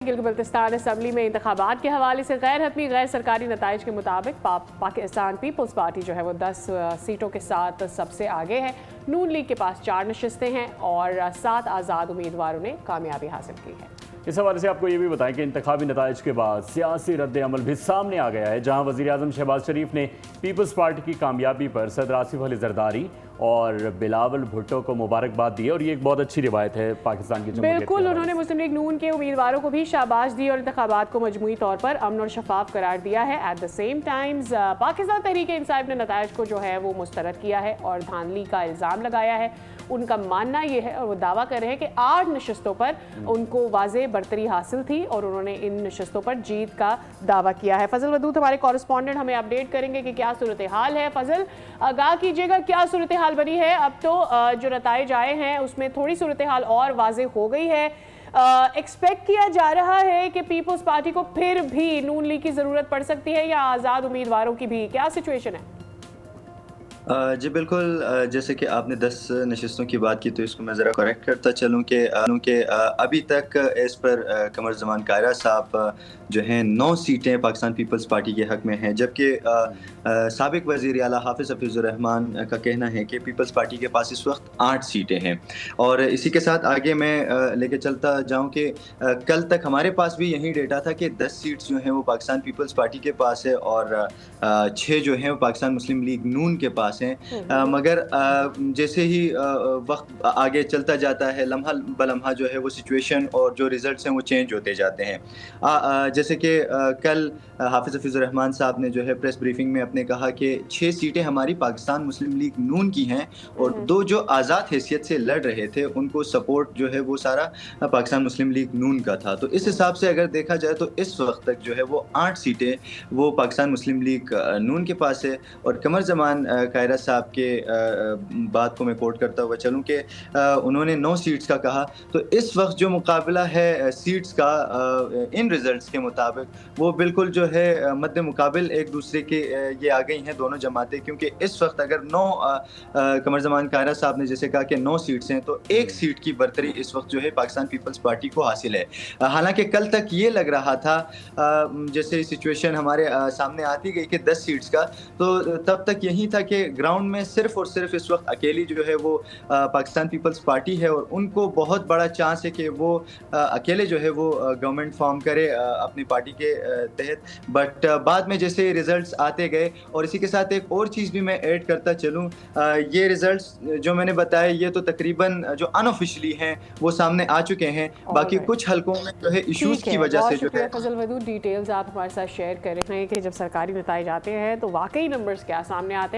Gilgit Baltistan assembly में इंतखाबात के हवाले से गैर हतमी गैर सरकारी नताइज के मुताबिक पाकिस्तान पीपल्स पार्टी जो है वो 10 सीटों के साथ सबसे आगे है। नून लीग के पास 4 नशिस्तें हैं और 7 आज़ाद उम्मीदवारों ने कामयाबी हासिल की है। इस हवाले से आपको ये भी बताएं कि इंतखाबी नताइज के बाद सियासी रद्द-ए-अमल भी सामने आ गया है, जहां वज़ीर-ए-आज़म शहबाज शरीफ ने पीपल्स पार्टी की कामयाबी पर सदर आसिफ अली ज़रदारी और बिलावल भुट्टो को मुबारकबाद दी है। और ये एक बहुत अच्छी रिवायत है पाकिस्तान की जमहूरियत। बिल्कुल, उन्होंने मुस्लिम लीग नून के उम्मीदवारों को भी शाबाश दी और इंतखाबात को मजमूई तौर पर अमन और शफाफ करार दिया है। At the same times Pakistan Tehreek Insaf ने नताइज को जो है वो मुस्तरद किया है और धांधली का इल्ज़ाम लगाया है। उनका मानना ये है और वो दावा कर रहे हैं कि 8 नशस्तों पर उनको वाज़े बरतरी हासिल थी और उन्होंने इन नशस्तों पर जीत का दावा किया है। फजल वदूद हमारे कॉरेस्पॉन्डेंट हमें अपडेट करेंगे कि क्या सूरत हाल है। फजल, आगाह कीजिएगा क्या सूरत हाल बनी है। अब तो जो नताइज आए हैं उसमें थोड़ी सूरत हाल और वाज़े हो गई है। एक्सपेक्ट किया जा रहा है कि पीपल्स पार्टी को फिर भी नून लीग की ज़रूरत पड़ सकती है या आज़ाद उम्मीदवारों की भी, क्या सिचुएशन है? जी बिल्कुल, जैसे कि आपने 10 नशिस्तों की बात की तो इसको मैं ज़रा करेक्ट करता चलूँ कि अभी तक इस पर कमर ज़मान कायरा साहब जो हैं 9 सीटें पाकिस्तान पीपल्स पार्टी के हक़ में हैं, जबकि साबिक़ वज़ीर आला हाफ़िज़ हफ़ीज़ुर रहमान का कहना है कि पीपल्स पार्टी के पास इस वक्त 8 सीटें हैं। और इसी के साथ आगे मैं लेके चलता जाऊँ कि कल तक हमारे पास भी यही डेटा था कि 10 सीट्स जो हैं वो पाकिस्तान पीपल्स पार्टी के पास है और 6 जो हैं वो पाकिस्तान मुस्लिम लीग नून के पास हैं। मगर जैसे ही वक्त आगे चलता जाता है, लम्हा बलम्हा जो है वो सिचुएशन और जो रिजल्ट्स हैं वो चेंज होते जाते हैं। जैसे कि कल हाफिज़ हफ़ीज़ुर रहमान साहब ने जो है प्रेस ब्रीफिंग में अपने कहा कि 6 सीटें हमारी पाकिस्तान मुस्लिम लीग नून की हैं और 2 जो आज़ाद हैसियत से लड़ रहे थे उनको सपोर्ट जो है वो सारा पाकिस्तान मुस्लिम लीग नून का था। तो इस हिसाब से अगर देखा जाए तो इस वक्त तक जो है वो 8 सीटें वो पाकिस्तान मुस्लिम लीग नून के पास है। और कमर ज़मान कायरा साहब के बात को मैं कोट करता हुआ चलूँ कि उन्होंने 9 सीट्स का कहा, तो इस वक्त जो मुकाबला है सीट्स का इन रिज़ल्ट्स के मुताबिक वो बिल्कुल जो है मद्दे मुकाबिल एक दूसरे के ये आ गई हैं दोनों जमातें, क्योंकि इस वक्त अगर 9 कमर ज़मान कायरा साहब ने जैसे कहा कि 9 सीट्स हैं तो 1 सीट की बरतरी इस वक्त जो है पाकिस्तान पीपल्स पार्टी को हासिल है। हालांकि कल तक ये लग रहा था जैसे सिचुएशन हमारे सामने आती गई कि 10 सीट्स का, तो तब तक यही था कि ग्राउंड में सिर्फ और सिर्फ इस वक्त अकेली जो है वो पाकिस्तान पीपल्स पार्टी है और उनको बहुत बड़ा चांस है कि वो अकेले जो है वो गवर्नमेंट फॉर्म करे अपनी पार्टी के तहत। बट बाद में जैसे रिजल्ट्स आते गए, और इसी के साथ एक और चीज़ भी मैं ऐड करता चलूँ, ये रिजल्ट्स जो मैंने बताया ये तो तकरीबन जो अनऑफिशियली हैं वो सामने आ चुके हैं। बाकी कुछ हलकों में जो है इश्यूज़ की वजह से जो है फजल वदूद डिटेल्स आप हमारे साथ शेयर कर रहे हैं कि जब सरकारी नताइज आते हैं तो वाकई नंबर्स क्या सामने आते हैं।